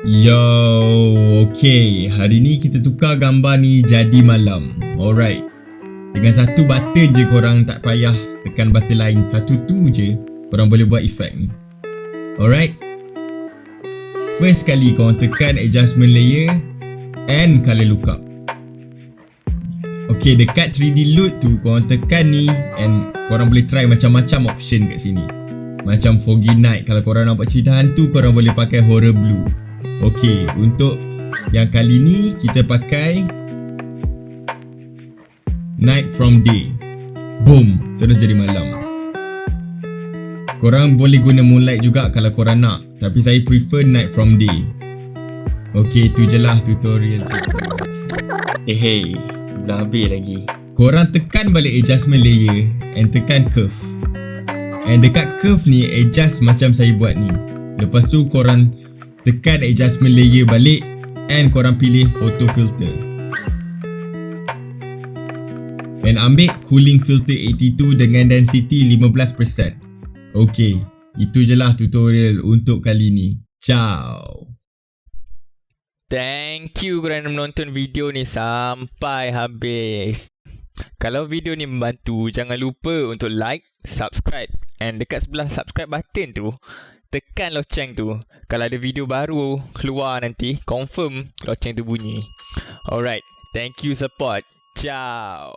Yo, okay. Hari ni kita tukar gambar ni jadi malam. Alright. Dengan satu button je korang tak payah tekan button lain. Satu tu je korang boleh buat efek ni. Alright. First kali korang tekan adjustment layer and color lookup. Okay, dekat 3D load tu korang tekan ni and korang boleh try macam-macam option kat sini. Macam foggy night. Kalau korang nak buat cerita hantu, korang boleh pakai horror blue. Okay, untuk yang kali ni kita pakai night from day. Boom, terus jadi malam. Korang boleh guna moonlight juga kalau korang nak, tapi saya prefer night from day. Okay, tu je lah tutorial tu. Hey, dah habis lagi. Korang tekan balik adjustment layer and tekan curve. And dekat curve ni adjust macam saya buat ni. Lepas tu korang tekan adjustment layer balik and korang pilih photo filter. And ambil cooling filter 82 dengan density 15%. Okay, itu je lah tutorial untuk kali ni. Ciao. Thank you kerana menonton video ni sampai habis. Kalau video ni membantu, jangan lupa untuk like, subscribe, and dekat sebelah subscribe button tu tekan loceng tu. Kalau ada video baru keluar nanti, confirm loceng tu bunyi. Alright, thank you support. Ciao.